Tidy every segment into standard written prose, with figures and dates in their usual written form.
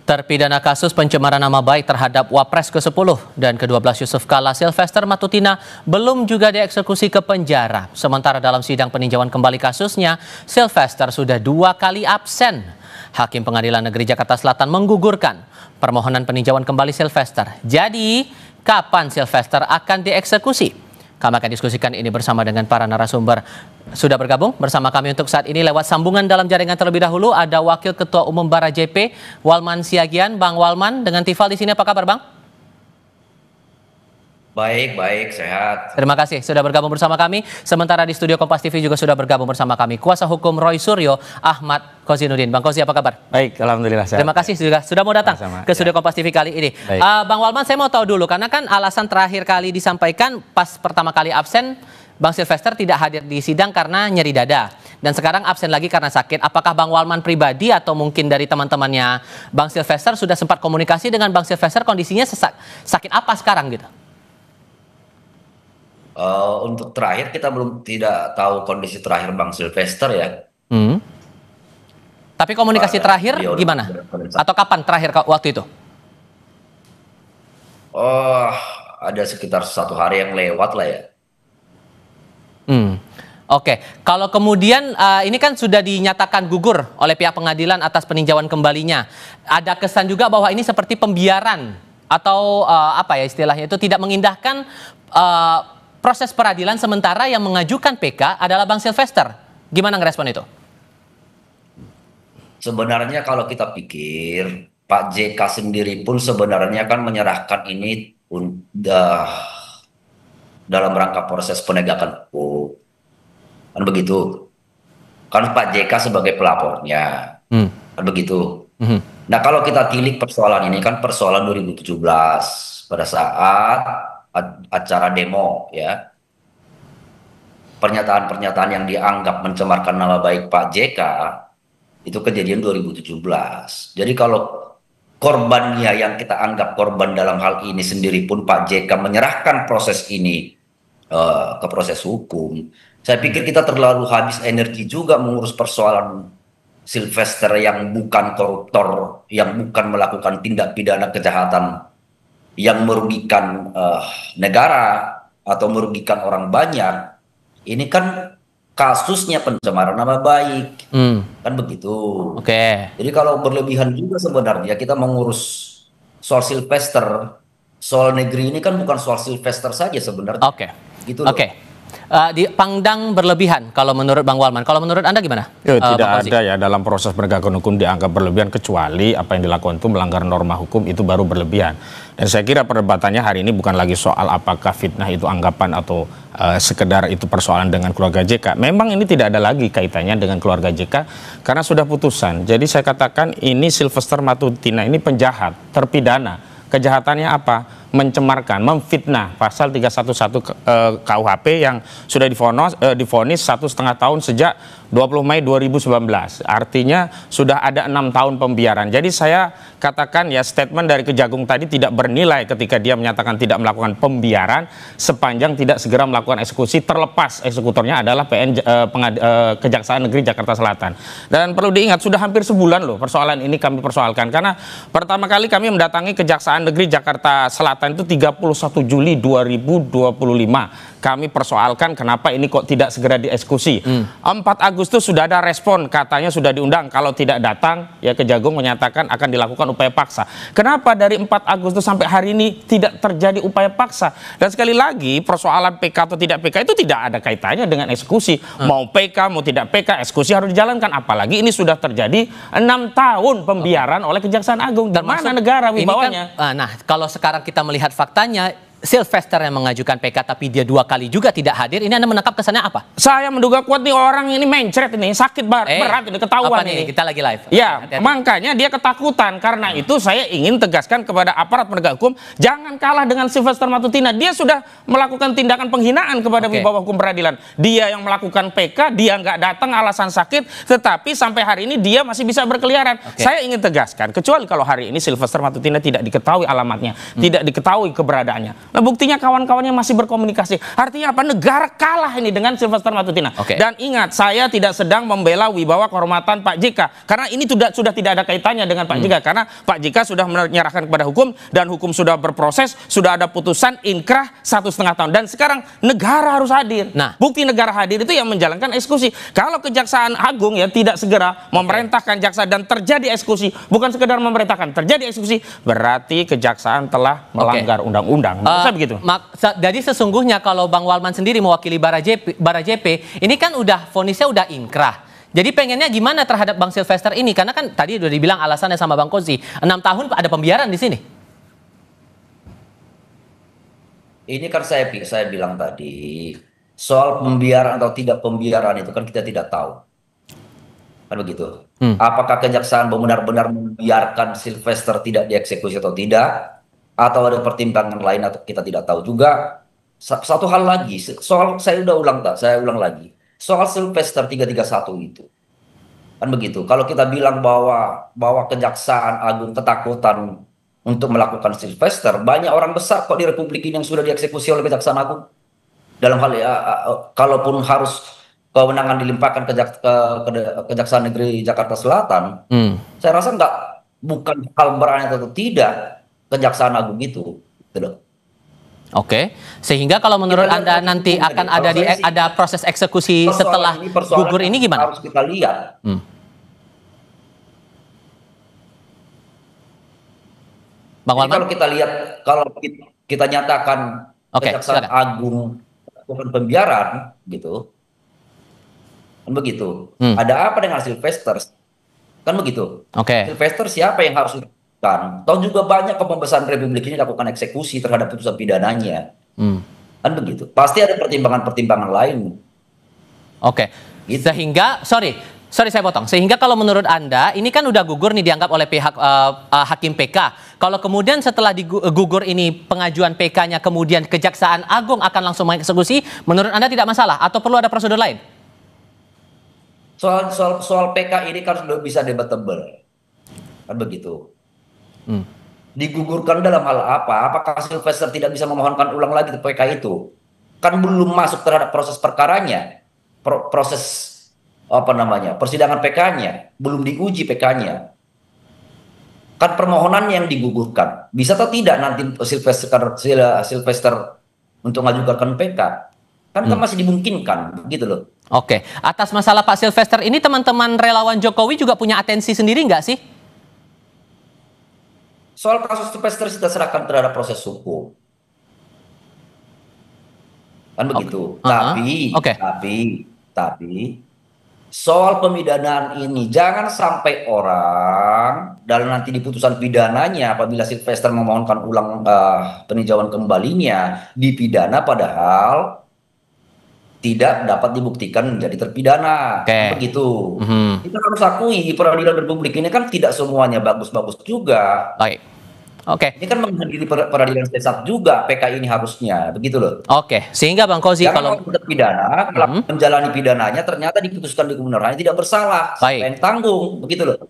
Terpidana kasus pencemaran nama baik terhadap Wapres ke-10 dan ke-12 Yusuf Kala Sylvester Matutina belum juga dieksekusi ke penjara. Sementara dalam sidang peninjauan kembali kasusnya, Sylvester sudah 2 kali absen. Hakim Pengadilan Negeri Jakarta Selatan menggugurkan permohonan peninjauan kembali Sylvester. Jadi, kapan Sylvester akan dieksekusi? Kami akan diskusikan ini bersama dengan para narasumber. Sudah bergabung bersama kami untuk saat ini lewat sambungan dalam jaringan terlebih dahulu. Ada Wakil Ketua Umum Bara JP, Walman Siagian. Bang Walman, dengan Tifal di sini apa kabar, Bang? Baik, sehat. Terima kasih sudah bergabung bersama kami. Sementara di studio Kompas TV juga sudah bergabung bersama kami Kuasa Hukum Roy Suryo, Ahmad Kozinudin. Bang Kozi, apa kabar? Baik, alhamdulillah sehat. Terima kasih sudah mau datang ke studio Kompas TV kali ini. Bang Walman, saya mau tahu dulu, karena kan alasan terakhir kali disampaikan pas pertama kali absen, Bang Sylvester tidak hadir di sidang karena nyeri dada. Dan sekarang absen lagi karena sakit. Apakah Bang Walman pribadi atau mungkin dari teman-temannya Bang Sylvester sudah sempat komunikasi dengan Bang Sylvester, kondisinya sakit apa sekarang gitu? Untuk terakhir kita tidak tahu kondisi terakhir Bang Sylvester ya. Tapi komunikasi terakhir gimana? Atau kapan terakhir waktu itu? Ada sekitar 1 hari yang lewat lah ya. Oke, kalau kemudian ini kan sudah dinyatakan gugur oleh pihak pengadilan atas peninjauan kembalinya. Ada kesan juga bahwa ini seperti pembiaran atau apa ya istilahnya itu, tidak mengindahkan proses peradilan, sementara yang mengajukan PK adalah Bang Sylvester. Gimana ngerespon itu? Sebenarnya kalau kita pikir, Pak JK sendiri pun sebenarnya kan menyerahkan ini dalam rangka proses penegakan hukum. Kan begitu. Kan Pak JK sebagai pelapornya. Kan begitu. Nah, kalau kita tilik persoalan ini kan persoalan 2017 pada saat acara demo ya, pernyataan-pernyataan yang dianggap mencemarkan nama baik Pak JK itu kejadian 2017. Jadi kalau korbannya yang kita anggap korban dalam hal ini sendiri pun Pak JK menyerahkan proses ini ke proses hukum, saya pikir kita terlalu habis energi juga mengurus persoalan Sylvester yang bukan koruptor, yang bukan melakukan tindak pidana kejahatan yang merugikan negara atau merugikan orang banyak. Ini kan kasusnya pencemaran nama baik, kan begitu. Jadi kalau berlebihan juga sebenarnya kita mengurus soal Sylvester, soal negeri ini kan bukan soal Sylvester saja sebenarnya. Gitu loh. Dipandang berlebihan kalau menurut Bang Walman. Kalau menurut Anda gimana? Tidak ada ya dalam proses penegakan hukum dianggap berlebihan, kecuali apa yang dilakukan itu melanggar norma hukum, itu baru berlebihan. Dan saya kira perdebatannya hari ini bukan lagi soal apakah fitnah itu anggapan atau sekedar itu persoalan dengan keluarga JK. Memang ini tidak ada lagi kaitannya dengan keluarga JK karena sudah putusan. Jadi saya katakan ini Sylvester Matutina ini penjahat, terpidana. Kejahatannya apa? Mencemarkan, memfitnah, pasal 311 KUHP yang sudah divonis 1,5 tahun sejak 20 Mei 2019. Artinya sudah ada 6 tahun pembiaran. Jadi saya katakan ya, statement dari Kejagung tadi tidak bernilai ketika dia menyatakan tidak melakukan pembiaran sepanjang tidak segera melakukan eksekusi, terlepas eksekutornya adalah Kejaksaan Negeri Jakarta Selatan. Dan perlu diingat, sudah hampir sebulan loh persoalan ini kami persoalkan, karena pertama kali kami mendatangi Kejaksaan Negeri Jakarta Selatan itu 31 Juli 2025. Kami persoalkan kenapa ini kok tidak segera dieksekusi. 4 Agustus sudah ada respon, katanya sudah diundang. Kalau tidak datang, ya Kejagung menyatakan akan dilakukan upaya paksa. Kenapa dari 4 Agustus sampai hari ini tidak terjadi upaya paksa? Dan sekali lagi, persoalan PK atau tidak PK itu tidak ada kaitannya dengan eksekusi. Mau PK, mau tidak PK, eksekusi harus dijalankan. Apalagi ini sudah terjadi 6 tahun pembiaran oleh Kejaksaan Agung. Di mana negara wibawanya? Nah, kalau sekarang kita melihat faktanya, Sylvester yang mengajukan PK tapi dia 2 kali juga tidak hadir. Ini Anda menangkap kesannya apa? Saya menduga kuat nih orang ini mencret ini, sakit berat ini, ketahuan ini. Kita lagi live. Ya, makanya dia ketakutan. Karena itu saya ingin tegaskan kepada aparat penegak hukum, jangan kalah dengan Sylvester Matutina. Dia sudah melakukan tindakan penghinaan kepada wibawa hukum peradilan. Dia yang melakukan PK, dia nggak datang alasan sakit, tetapi sampai hari ini dia masih bisa berkeliaran. Saya ingin tegaskan, kecuali kalau hari ini Sylvester Matutina tidak diketahui alamatnya, tidak diketahui keberadaannya. Nah, buktinya kawan-kawannya masih berkomunikasi. Artinya apa? Negara kalah ini dengan Sylvester Matutina. Dan ingat, saya tidak sedang membela wibawa kehormatan Pak JK. Karena ini sudah tidak ada kaitannya dengan Pak JK. Karena Pak JK sudah menyerahkan kepada hukum, dan hukum sudah berproses, sudah ada putusan inkrah 1,5 tahun. Dan sekarang negara harus hadir. Nah, bukti negara hadir itu yang menjalankan eksekusi. Kalau Kejaksaan Agung ya tidak segera memerintahkan jaksa dan terjadi eksekusi, bukan sekedar memerintahkan, terjadi eksekusi, berarti Kejaksaan telah melanggar undang-undang. Begitu. Jadi sesungguhnya kalau Bang Walman sendiri mewakili Barajp, ini kan udah vonisnya udah inkrah. Jadi pengennya gimana terhadap Bang Sylvester ini? Karena kan tadi udah dibilang alasannya sama Bang Kozi, 6 tahun ada pembiaran di sini. Ini kan saya bilang tadi, soal pembiaran atau tidak pembiaran itu kan kita tidak tahu. Kan begitu. Apakah Kejaksaan benar-benar membiarkan Sylvester tidak dieksekusi atau tidak? Atau ada pertimbangan lain atau kita tidak tahu juga. Satu hal lagi, soal saya ulang lagi. Soal Sylvester 331 itu. Kan begitu. Kalau kita bilang bahwa Kejaksaan Agung ketakutan untuk melakukan Sylvester, banyak orang besar kok di Republik ini yang sudah dieksekusi oleh Kejaksaan Agung. Dalam hal kalaupun harus kewenangan dilimpahkan ke Kejaksaan Negeri Jakarta Selatan, saya rasa bukan hal berani atau tidak Kejaksaan Agung itu. Oke, sehingga kalau menurut Anda nanti akan ada proses eksekusi setelah gugur ini gimana? Harus kita lihat. Bang Walman? Kalau kita lihat, kalau kita nyatakan Kejaksaan Agung bukan pembiaran, gitu, kan begitu. Ada apa dengan Sylvester? Kan begitu. Sylvester siapa yang harus dilakukan? Tahu juga banyak pembebasan Republik ini lakukan eksekusi terhadap putusan pidananya. Kan begitu. Pasti ada pertimbangan-pertimbangan lain. Gitu. Sehingga, sorry saya potong. Sehingga kalau menurut Anda, ini kan udah gugur nih dianggap oleh pihak Hakim PK. Kalau kemudian setelah gugur ini pengajuan PK-nya kemudian Kejaksaan Agung akan langsung mengeksekusi, menurut Anda tidak masalah atau perlu ada prosedur lain? Soal PK ini kan sudah bisa debatable. Kan begitu. Digugurkan dalam hal apa? Apakah Sylvester tidak bisa memohonkan ulang lagi ke PK itu? Kan belum masuk terhadap proses perkaranya, proses persidangan PK-nya, belum diuji PK-nya. Kan permohonannya yang digugurkan. Bisa atau tidak nanti Sylvester untuk mengajukan PK? Kan masih dimungkinkan, gitu loh. Atas masalah Pak Sylvester ini teman-teman relawan Jokowi juga punya atensi sendiri nggak sih? Soal kasus Sylvester kita serahkan terhadap proses hukum. Kan begitu. Tapi soal pemidanaan ini jangan sampai orang dalam nanti di putusan pidananya apabila Sylvester memohonkan ulang peninjauan kembalinya dipidana padahal tidak dapat dibuktikan menjadi terpidana. Begitu. Kita harus akui peradilan Republik ini kan tidak semuanya bagus-bagus juga. Ini kan menghadiri peradilan sesat juga PK ini harusnya, begitu loh. Sehingga Bang Kozi kalau terpidana, menjalani pidananya ternyata diputuskan di kebenarannya tidak bersalah, yang tanggung, begitu loh.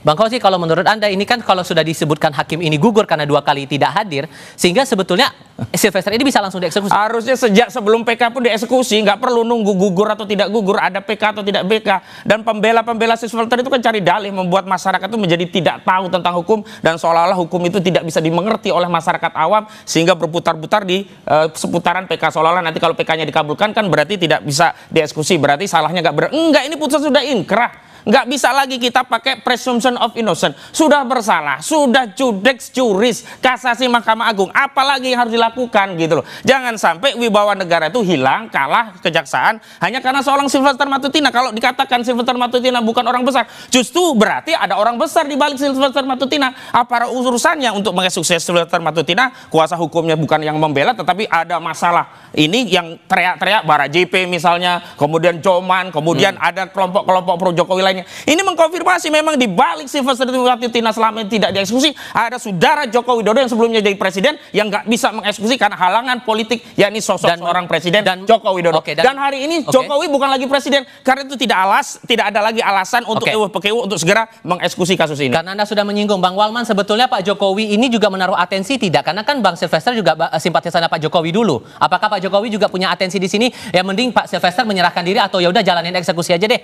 Bang Kozi, kalau menurut Anda ini kan kalau sudah disebutkan hakim ini gugur karena 2 kali tidak hadir, sehingga sebetulnya Sylvester ini bisa langsung dieksekusi. Harusnya sejak sebelum PK pun dieksekusi, nggak perlu nunggu gugur atau tidak gugur, ada PK atau tidak PK. Dan pembela Sylvester itu kan cari dalih membuat masyarakat itu menjadi tidak tahu tentang hukum dan seolah-olah hukum itu tidak bisa dimengerti oleh masyarakat awam sehingga berputar-putar di seputaran PK, seolah-olah nanti kalau PK-nya dikabulkan kan berarti tidak bisa dieksekusi, berarti salahnya enggak, ini putusan sudah inkrah. Nggak bisa lagi kita pakai presumption of innocent. Sudah bersalah, sudah judex juris, kasasi Mahkamah Agung. Apalagi yang harus dilakukan gitu loh. Jangan sampai wibawa negara itu hilang, kalah Kejaksaan hanya karena seorang Sylvester Matutina. Kalau dikatakan Sylvester Matutina bukan orang besar, justru berarti ada orang besar di balik Sylvester Matutina. Apa urusannya untuk mengeksekusi Sylvester Matutina? Kuasa hukumnya bukan yang membela, tetapi ada masalah. Ini yang teriak-teriak Barajp misalnya, kemudian Joman, kemudian ada kelompok-kelompok pro Jokowi lainnya. Ini mengkonfirmasi memang di balik Sylvester Matutina selama ini tidak dieksekusi, ada saudara Joko Widodo yang sebelumnya jadi presiden yang nggak bisa mengeksekusi karena halangan politik, yakni sosok seorang presiden Joko Widodo. Dan hari ini Jokowi bukan lagi presiden karena itu tidak ada lagi alasan untuk untuk segera mengeksekusi kasus ini. Karena Anda sudah menyinggung Bang Walman, sebetulnya Pak Jokowi ini juga menaruh atensi tidak? Karena kan Bang Sylvester juga simpatisan Pak Jokowi dulu. Apakah Pak Jokowi juga punya atensi di sini? Ya mending Pak Sylvester menyerahkan diri atau ya udah jalanin eksekusi aja deh.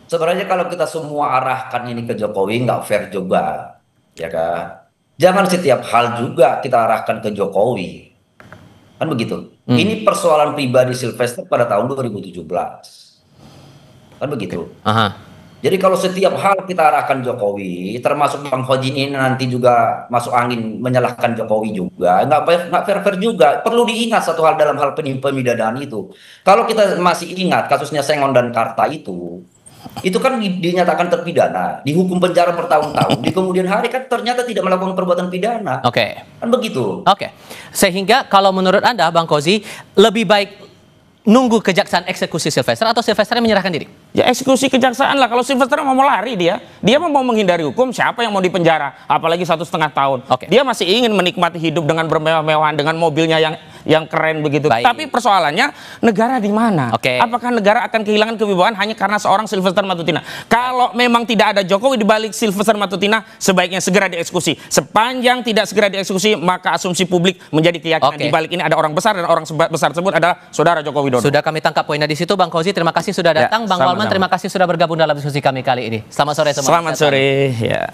Sebenarnya kalau kita semua arahkan ini ke Jokowi nggak fair juga, ya kan? Jangan setiap hal juga kita arahkan ke Jokowi, kan begitu. Ini persoalan pribadi Sylvester pada tahun 2017, kan begitu. Jadi kalau setiap hal kita arahkan Jokowi, termasuk Bang Hojin ini nanti juga masuk angin menyalahkan Jokowi juga, nggak fair juga. Perlu diingat satu hal dalam hal pemidanaan itu. Kalau kita masih ingat kasusnya Sengon dan Karta itu kan dinyatakan terpidana, dihukum penjara bertahun-tahun, di kemudian hari kan ternyata tidak melakukan perbuatan pidana. Kan begitu. Sehingga kalau menurut Anda, Bang Kozi, lebih baik nunggu kejaksaan eksekusi Sylvester atau Sylvester menyerahkan diri? Ya eksekusi kejaksaan lah. Kalau Sylvester mau lari dia mau menghindari hukum, siapa yang mau dipenjara? Apalagi 1,5 tahun. Dia masih ingin menikmati hidup dengan bermewah-mewahan, dengan mobilnya yang keren begitu. Tapi persoalannya negara di mana? Apakah negara akan kehilangan kewibawaan hanya karena seorang Sylvester Matutina? Kalau memang tidak ada Jokowi di balik Sylvester Matutina, sebaiknya segera dieksekusi. Sepanjang tidak segera dieksekusi, maka asumsi publik menjadi keyakinan di balik ini ada orang besar, dan orang besar tersebut adalah saudara Joko Widodo. Sudah kami tangkap poinnya di situ, Bang Kozi. Terima kasih sudah datang, Bang Walman. Terima kasih sudah bergabung dalam diskusi kami kali ini. Selamat sore semua. Selamat sore. Ya.